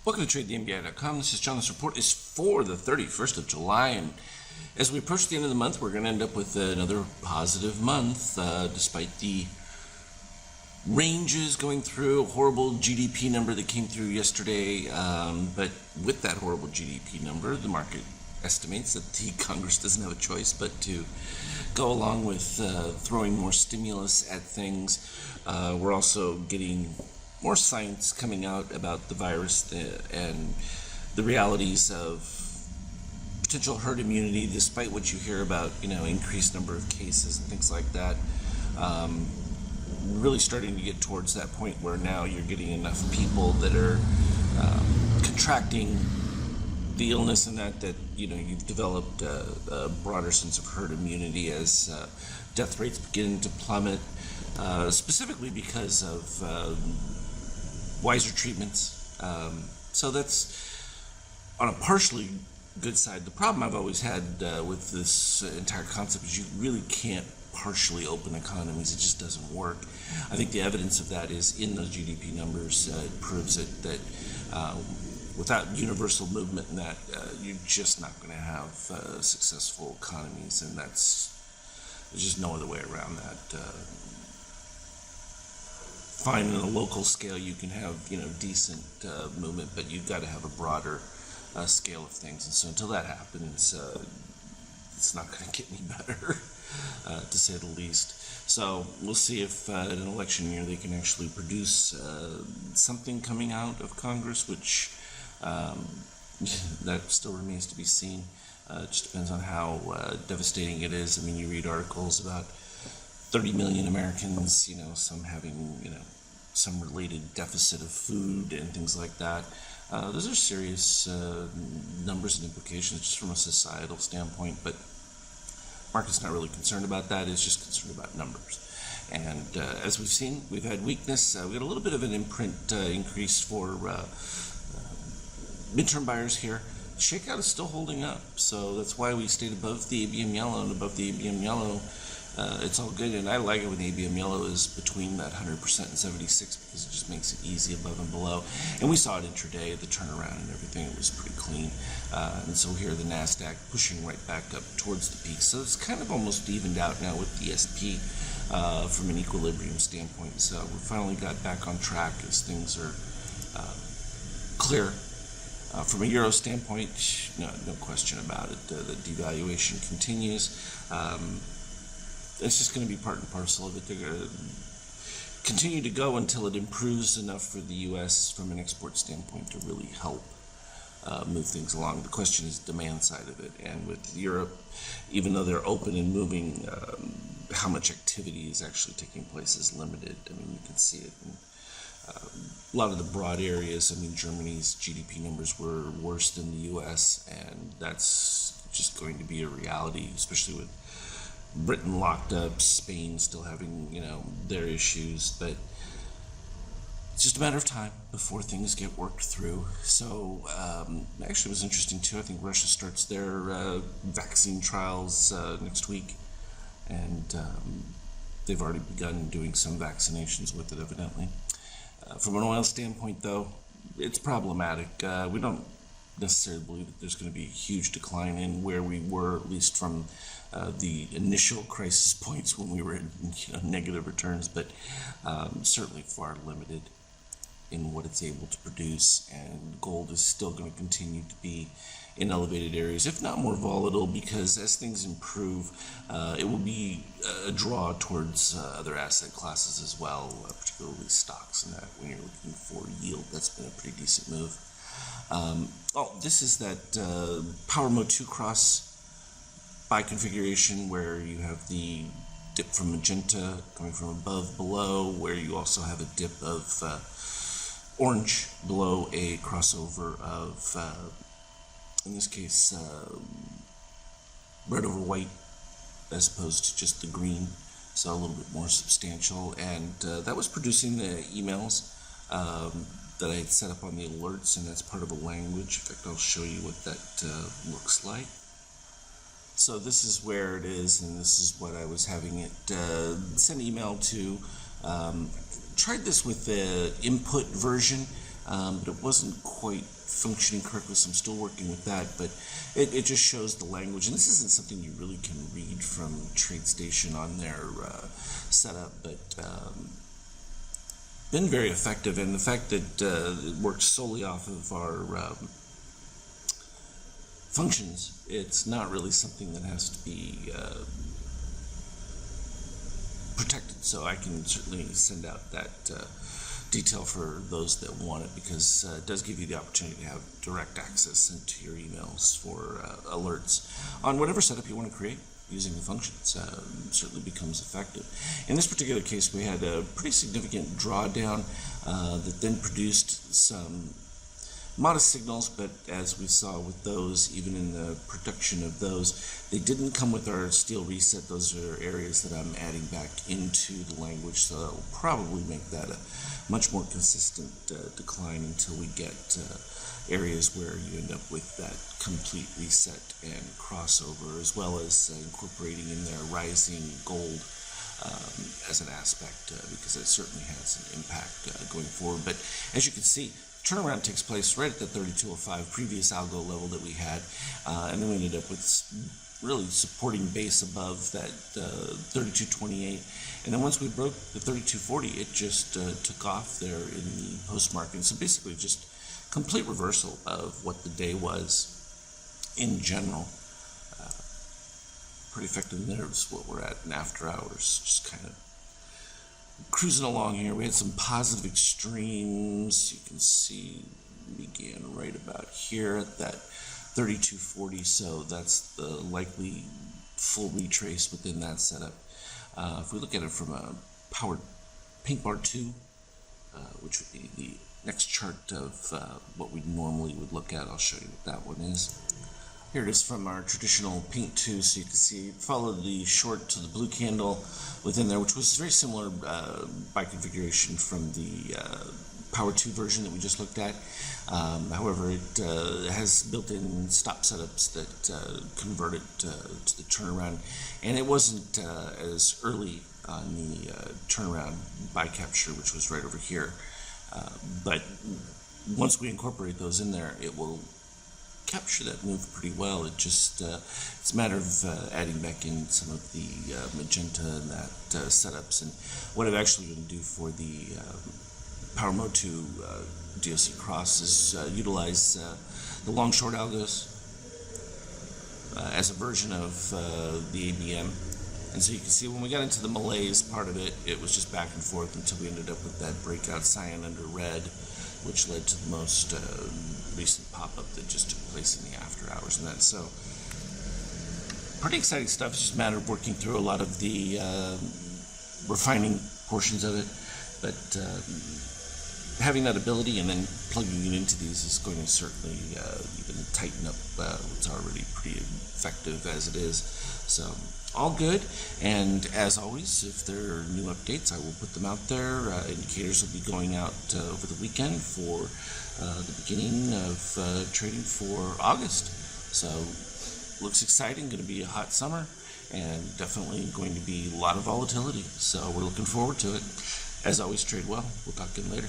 Welcome to TradeTheNBI.com. This is John. This report is for the 31st of July, and as we approach the end of the month, we're going to end up with another positive month, despite the ranges going through. A horrible GDP number that came through yesterday, but with that horrible GDP number, the market estimates that the Congress doesn't have a choice but to go along with throwing more stimulus at things. We're also getting more science coming out about the virus and the realities of potential herd immunity, despite what you hear about, increased number of cases and things like that. Really starting to get towards that point where now you're getting enough people that are contracting the illness and that you've developed a broader sense of herd immunity as death rates begin to plummet, specifically because of wiser treatments. So that's on a partially good side. The problem I've always had with this entire concept is you really can't partially open economies. It just doesn't work. I think the evidence of that is in those GDP numbers. It proves it that without universal movement in that, you're just not going to have successful economies, and there's just no other way around that. Fine, on a local scale you can have decent movement, but you've got to have a broader scale of things, and so until that happens, it's not going to get any better, to say the least. So we'll see if in an election year they can actually produce something coming out of Congress, which that still remains to be seen. It just depends on how devastating it is. I mean, you read articles about 30 million Americans, some having, some related deficit of food and things like that. Those are serious numbers and implications just from a societal standpoint, but market's not really concerned about that. It's just concerned about numbers. And as we've seen, we've had weakness. We got a little bit of an imprint increase for midterm buyers here. The shakeout is still holding up, so that's why we stayed above the ABM yellow, and above the ABM yellow it's all good, and I like it when the ABM yellow is between that 100% and 76 because it just makes it easy above and below. And we saw it intraday, the turnaround and everything. It was pretty clean. And so here the NASDAQ pushing right back up towards the peak. So it's kind of almost evened out now with the SP from an equilibrium standpoint. So we finally got back on track as things are clear. From a euro standpoint, no question about it. The devaluation continues. It's just going to be part and parcel of it. They're going to continue to go until it improves enough for the U.S. from an export standpoint to really help move things along. The question is demand side of it. And with Europe, even though they're open and moving, how much activity is actually taking place is limited. I mean, you can see it in a lot of the broad areas. I mean, Germany's GDP numbers were worse than the U.S., and that's just going to be a reality, especially with Britain locked up, Spain still having, their issues, but it's just a matter of time before things get worked through. So, actually it was interesting too. I think Russia starts their vaccine trials next week, and they've already begun doing some vaccinations with it, evidently. From an oil standpoint, though, it's problematic. We don't necessarily believe that there's going to be a huge decline in where we were, at least from the initial crisis points when we were in negative returns, but certainly far limited in what it's able to produce, and gold is still going to continue to be in elevated areas, if not more volatile, because as things improve, it will be a draw towards other asset classes as well, particularly stocks, and that when you're looking for yield, that's been a pretty decent move. This is that Power Mode 2 cross by configuration where you have the dip from magenta coming from above below, where you also have a dip of orange below a crossover of, in this case, red over white as opposed to just the green, so a little bit more substantial. And that was producing the emails that I had set up on the alerts, and that's part of a language. In fact, I'll show you what that looks like. So this is where it is, and this is what I was having it send email to. Tried this with the input version, but it wasn't quite functioning correctly, so I'm still working with that, but it just shows the language, and this isn't something you really can read from TradeStation on their setup, but been very effective, and the fact that it works solely off of our functions, it's not really something that has to be protected, so I can certainly send out that detail for those that want it, because it does give you the opportunity to have direct access into your emails for alerts on whatever setup you want to create using the functions. Certainly becomes effective. In this particular case, we had a pretty significant drawdown that then produced some modest signals, but as we saw with those, even in the production of those, they didn't come with our steel reset. Those are areas that I'm adding back into the language, so that will probably make that a much more consistent decline until we get areas where you end up with that complete reset and crossover, as well as incorporating in there rising gold as an aspect, because it certainly has an impact going forward. But as you can see, turnaround takes place right at the 3205 previous algo level that we had, and then we ended up with really supporting base above that 3228, and then once we broke the 3240, it just took off there in the post market. So basically just complete reversal of what the day was in general. Pretty effective. There's what we're at in after hours, just kind of cruising along here. We had some positive extremes. You can see began right about here at that 3240, so that's the likely full retrace within that setup. If we look at it from a powered pink bar 2, which would be the next chart of what we normally would look at, I'll show you what that one is. Here it is from our traditional pink 2, so you can see followed the short to the blue candle within there, which was very similar by configuration from the Power 2 version that we just looked at. However, it has built-in stop setups that convert it to the turnaround, and it wasn't as early on the turnaround by capture, which was right over here. But once we incorporate those in there, it will capture that move pretty well. It just it's a matter of adding back in some of the magenta and that setups, and what I'm actually going to do for the Power Mode 2 DOC Cross is utilize the long short algos as a version of the ABM. And so you can see when we got into the malaise part of it, it was just back and forth until we ended up with that breakout cyan under red, which led to the most recent pop-up that just took place in the after hours and that. So pretty exciting stuff. It's just a matter of working through a lot of the refining portions of it, but having that ability and then plugging it into these is going to certainly even tighten up what's already pretty effective as it is. So all good, and as always, if there are new updates, I will put them out there. Indicators will be going out over the weekend for the beginning of trading for August. So looks exciting, going to be a hot summer, and definitely going to be a lot of volatility. So we're looking forward to it. As always, trade well. We'll talk again later.